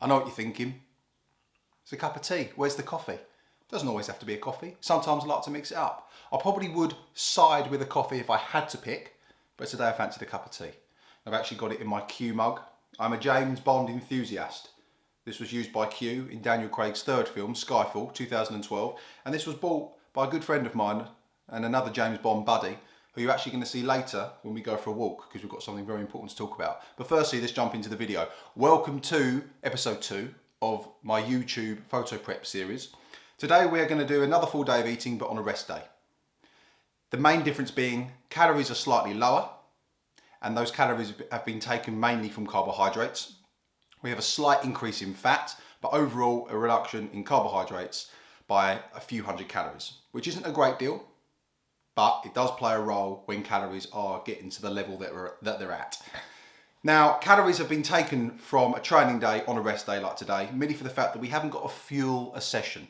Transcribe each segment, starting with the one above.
know what you're thinking. It's a cup of tea. Where's the coffee? Doesn't always have to be a coffee. Sometimes I like to mix it up. I probably would side with a coffee if I had to pick, but today I fancied a cup of tea. I've actually got it in my Q mug. I'm a James Bond enthusiast. This was used by Q in Daniel Craig's third film, Skyfall, 2012. And this was bought by a good friend of mine and another James Bond buddy, who you're actually going to see later when we go for a walk, because we've got something very important to talk about. But firstly, let's jump into the video. Welcome to episode 2 of my YouTube photo prep series. Today we're going to do another full day of eating, but on a rest day. The main difference being calories are slightly lower, and those calories have been taken mainly from carbohydrates. We have a slight increase in fat, but overall a reduction in carbohydrates by a few hundred calories, which isn't a great deal, but it does play a role when calories are getting to the level that they're at. Now, calories have been taken from a training day on a rest day like today, merely for the fact that we haven't got to fuel a session.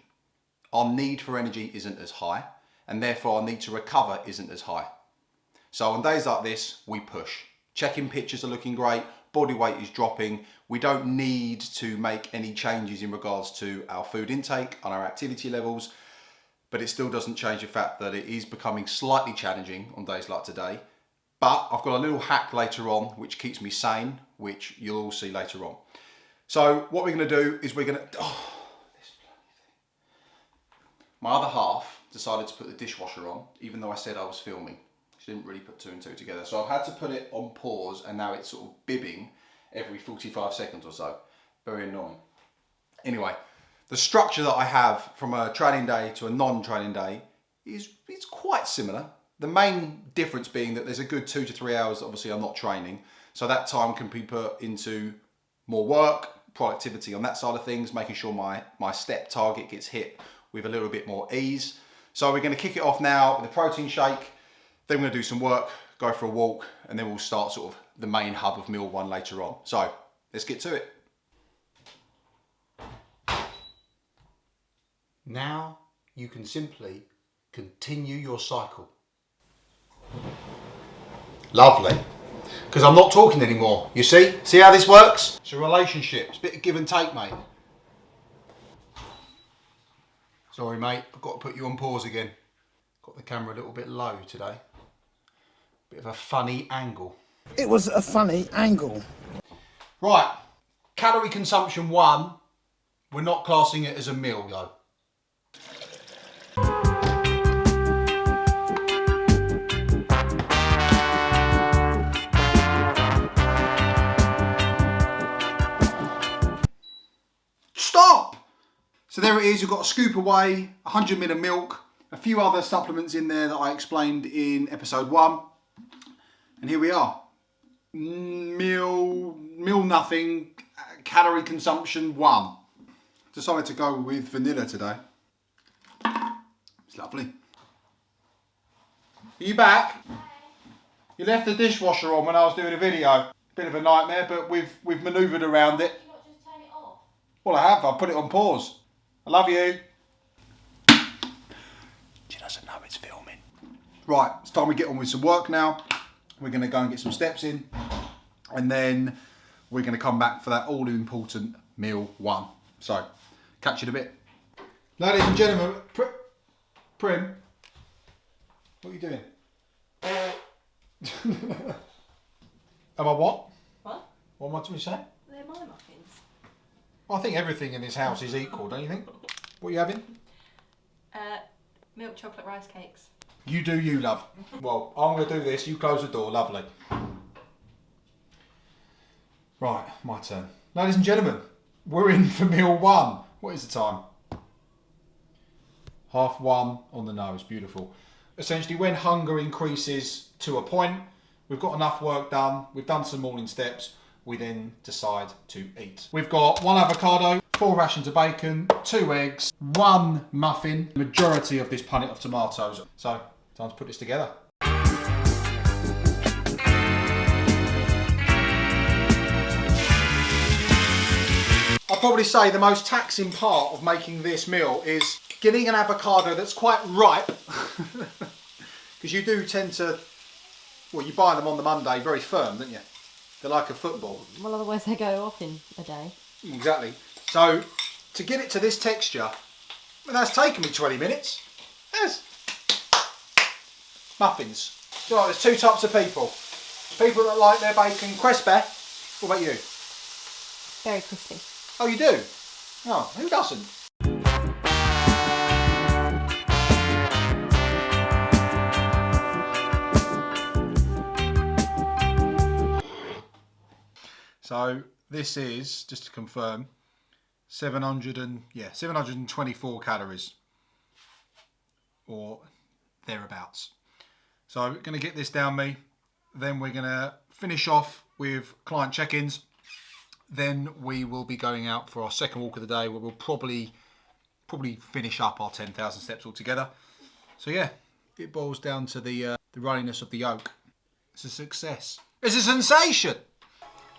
Our need for energy isn't as high, and therefore our need to recover isn't as high. So on days like this, we push. Check-in pictures are looking great, body weight is dropping. We don't need to make any changes in regards to our food intake and our activity levels, but it still doesn't change the fact that it is becoming slightly challenging on days like today. But I've got a little hack later on which keeps me sane, which you'll all see later on. So what we're going to do is we're going to... this bloody thing. My other half decided to put the dishwasher on, even though I said I was filming. She didn't really put two and two together. So I've had to put it on pause, and now it's sort of bibbing every 45 seconds or so. Very annoying. Anyway, the structure that I have from a training day to a non-training day is quite similar. The main difference being that there's a good 2 to 3 hours, obviously I'm not training. So that time can be put into more work, productivity on that side of things, making sure my step target gets hit with a little bit more ease. So we're going to kick it off now with a protein shake. Then we're going to do some work, go for a walk, and then we'll start sort of the main hub of meal 1 later on. So let's get to it. Now you can simply continue your cycle. Lovely. Because I'm not talking anymore, you see? See how this works? It's a relationship. It's a bit of give and take, mate. Sorry, mate. I've got to put you on pause again. Got the camera a little bit low today. Bit of a funny angle. It was a funny angle. Right. Calorie consumption 1. We're not classing it as a meal, though. Stop! So there it is, you've got a scoop away, 100 ml of milk, a few other supplements in there that I explained in episode 1. And here we are. Meal nothing, calorie consumption 1. Decided to go with vanilla today. It's lovely. Are you back? You left the dishwasher on when I was doing a video. Bit of a nightmare, but we've manoeuvred around it. Well, I have. I've put it on pause. I love you. She doesn't know it's filming. Right, it's time we get on with some work now. We're going to go and get some steps in. And then we're going to come back for that all-important meal 1. So, catch you in a bit. Ladies and gentlemen, Prim, what are you doing? Am I what? What? What am I to say? They're my muffins. I think everything in this house is equal, don't you think? What are you having? Milk chocolate rice cakes. You do you, love. Well, I'm going to do this. You close the door. Lovely. Right, my turn. Ladies and gentlemen, we're in for meal 1. What is the time? 1:30 on the nose. Beautiful. Essentially, when hunger increases to a point, we've got enough work done, we've done some morning steps, we then decide to eat. We've got 1 avocado, 4 rations of bacon, 2 eggs, 1 muffin, the majority of this punnet of tomatoes. So, time to put this together. I'd probably say the most taxing part of making this meal is getting an avocado that's quite ripe, because you do tend to, well, you buy them on the Monday very firm, don't you? They're like a football. Well, otherwise they go off in a day. Exactly. So to get it to this texture, well, that's taken me 20 minutes. Yes. Muffins. So there's two types of people. People that like their bacon crispy. What about you? Very crispy. Oh, you do? Oh, who doesn't? So this is, just to confirm, 724 calories or thereabouts. So we're going to get this down me. Then we're going to finish off with client check-ins. Then we will be going out for our second walk of the day, where we'll probably finish up our 10,000 steps altogether. So yeah, it boils down to the runniness of the yolk. It's a success. It's a sensation.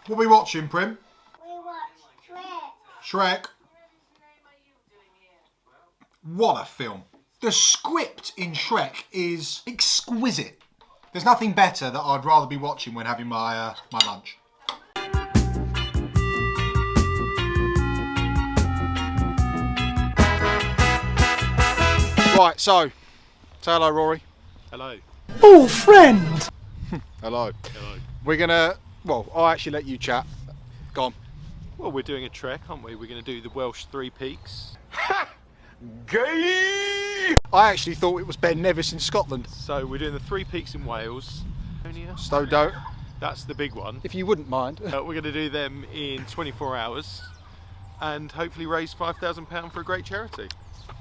What are we watching, Prim? We watched Shrek. What a film. The script in Shrek is exquisite. There's nothing better that I'd rather be watching when having my lunch. Right, so, say hello, Rory. Hello. Oh, friend! Hello. Hello. We're gonna, well, I'll actually let you chat. Go on. Well, we're doing a trek, aren't we? We're going to do the Welsh Three Peaks. Gay! I actually thought it was Ben Nevis in Scotland. So we're doing the Three Peaks in Wales. Stodo. That's the big one. If you wouldn't mind. We're going to do them in 24 hours and hopefully raise £5,000 for a great charity.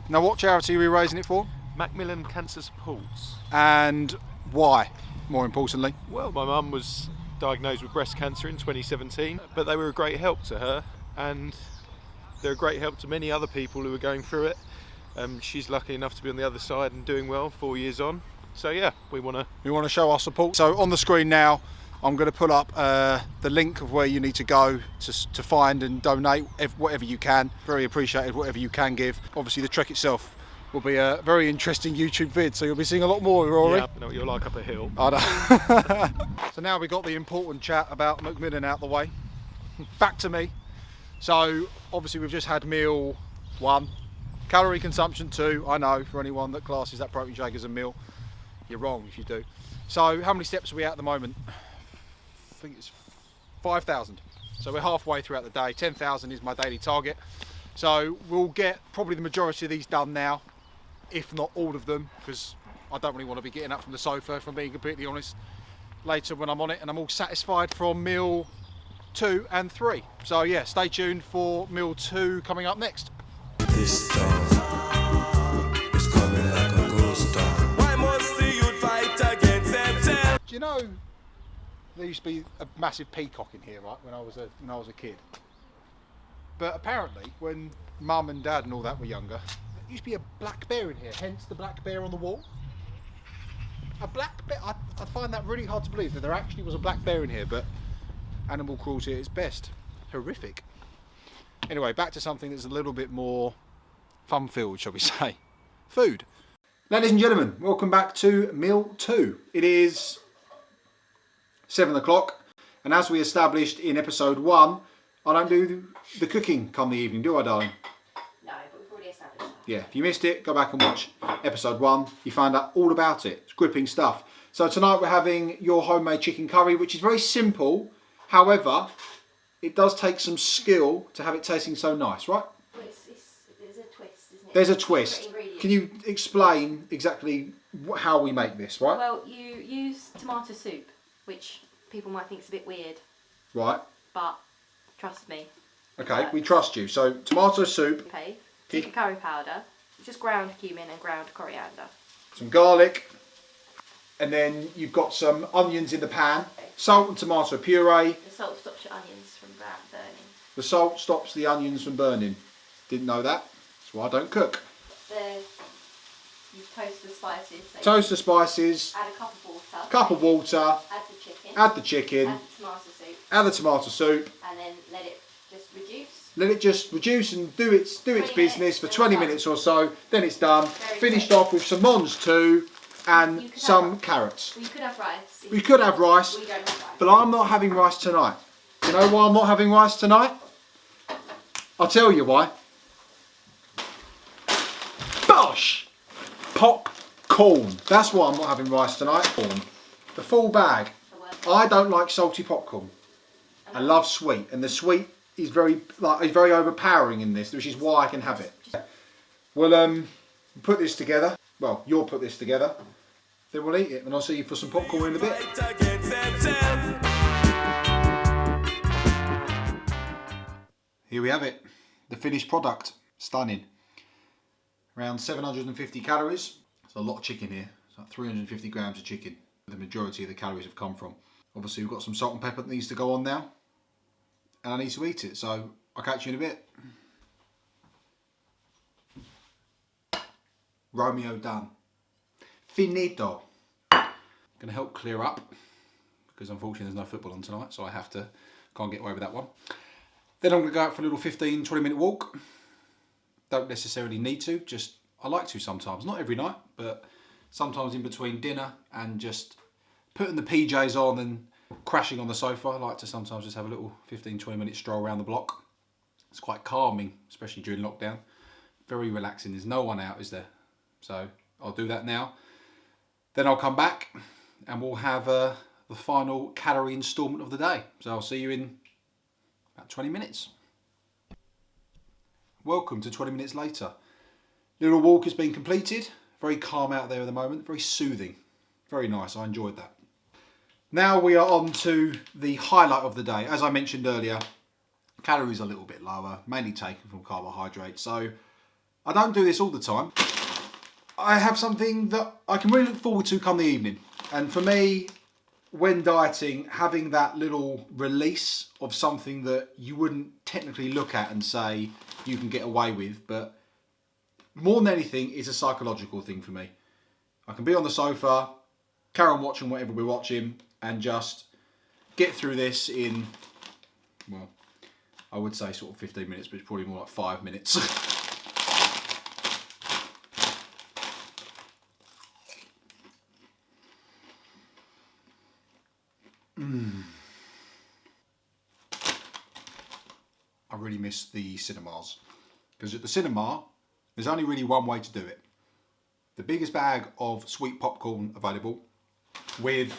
Now, what charity are we raising it for? Macmillan Cancer Supports. And why, more importantly? Well, my mum was diagnosed with breast cancer in 2017, but they were a great help to her, and they're a great help to many other people who are going through it. She's lucky enough to be on the other side and doing well 4 years on. So yeah, we want to show our support. So on the screen now, I'm going to put up the link of where you need to go to find and donate whatever you can. Very appreciated, whatever you can give. Obviously the trek itself will be a very interesting YouTube vid, so you'll be seeing a lot more, Rory. Yeah, I know what you're like up a hill. I know. So now we've got the important chat about Macmillan out the way. Back to me. So obviously we've just had meal 1. Calorie consumption 2. I know, for anyone that classes that protein shake as a meal. You're wrong if you do. So how many steps are we at the moment? I think it's 5,000. So we're halfway throughout the day. 10,000 is my daily target. So we'll get probably the majority of these done now, if not all of them, because I don't really want to be getting up from the sofa, if I'm being completely honest, later when I'm on it and I'm all satisfied from meal 2 and 3. So yeah, stay tuned for meal 2 coming up next. This storm is coming like a ghost storm. Why must the youth fight against themselves? Do you know there used to be a massive peacock in here, right, when I was a kid? But apparently, when Mum and Dad and all that were younger, there used to be a black bear in here. Hence the black bear on the wall. A black bear. I find that really hard to believe that there actually was a black bear in here. But animal cruelty at its best. Horrific. Anyway, back to something that's a little bit more fun-filled, shall we say. Food. Ladies and gentlemen, welcome back to meal 2. It is 7 o'clock, and as we established in episode 1, I don't do the cooking come the evening, do I, darling? No, but we've already established that. Yeah, if you missed it, go back and watch episode 1. You find out all about it. It's gripping stuff. So tonight we're having your homemade chicken curry, which is very simple. However, it does take some skill to have it tasting so nice, right? Well, there's a twist, isn't it? There's a Secret twist. ingredient. Can you explain exactly how we make this, right? Well, you use tomato soup, which people might think is a bit weird, Right. but trust me. Okay, we trust you. So tomato soup, Okay. Chicken curry powder, just ground cumin and ground coriander. some garlic, and then you've got some onions in the pan, salt and tomato puree. The salt stops your onions from burning. The salt stops the onions from burning. Didn't know that. That's why I don't cook. You toast the spices. So Toast the spices, add a cup of water. cup of water, Add the chicken. add the chicken, Add the tomato soup, add the tomato soup. and then let it just reduce. Let it just reduce and do its 20 business for minutes, 20 then minutes or so. Then it's done. Very Finished quick. off with some Mons too and You could some have- carrots. We could have rice. We could have rice, We don't have rice. but I'm not having rice tonight. You know why I'm not having rice tonight? I'll tell you why. Bosh! Popcorn. That's why I'm not having rice tonight. The full bag. I don't like salty popcorn. I love sweet, and the sweet is very overpowering in this, which is why I can have it. We'll put this together. Well, you'll put this together. Then we'll eat it, and I'll see you for some popcorn in a bit. Here we have it, the finished product. Stunning. Around 750 calories. There's a lot of chicken here. It's like 350 grams of chicken. The majority of the calories have come from. Obviously we've got some salt and pepper that needs to go on now. And I need to eat it, so I'll catch you in a bit. Romeo done. Finito. Gonna help clear up, because unfortunately there's no football on tonight, so can't get away with that one. Then I'm gonna go out for a little 15-20 minute walk. Don't necessarily need to, I like to sometimes. Not every night, but sometimes in between dinner and just putting the PJs on and crashing on the sofa. I like to sometimes just have a little 15-20 minute stroll around the block. It's quite calming, especially during lockdown. Very relaxing. There's no one out, is there? So I'll do that now. Then I'll come back and we'll have the final calorie instalment of the day. So I'll see you in about 20 minutes. Welcome to 20 minutes later. Little walk has been completed. Very calm out there at the moment. Very soothing. Very nice. I enjoyed that. Now we are on to the highlight of the day. As I mentioned earlier, calories are a little bit lower, mainly taken from carbohydrates. So I don't do this all the time. I have something that I can really look forward to come the evening. And for me, when dieting, having that little release of something that you wouldn't technically look at and say you can get away with, but more than anything, it's a psychological thing for me. I can be on the sofa, carry on watching whatever we're watching, and just get through this in, well, I would say sort of 15 minutes, but it's probably more like 5 minutes. I really miss the cinemas, because at the cinema there's only really one way to do it. The biggest bag of sweet popcorn available, with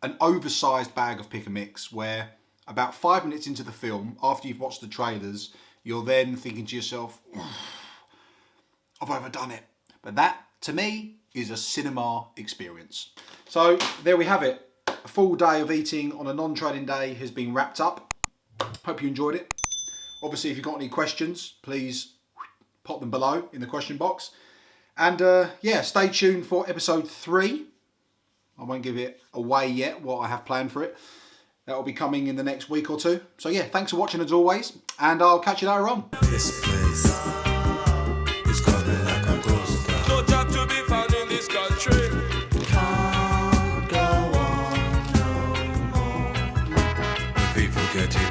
an oversized bag of pick and mix, where about 5 minutes into the film, after you've watched the trailers, you're then thinking to yourself, I've overdone it. But that, to me, is a cinema experience. So there we have it. A full day of eating on a non-trading day has been wrapped up. Hope you enjoyed it. Obviously, if you've got any questions, please pop them below in the question box. And yeah, stay tuned for episode 3. I won't give it away yet, what I have planned for it. That will be coming in the next week or two. So yeah, thanks for watching as always, and I'll catch you later on. This place is coming like a ghost town. No job to be found in this country. Can't go on no more. The people getting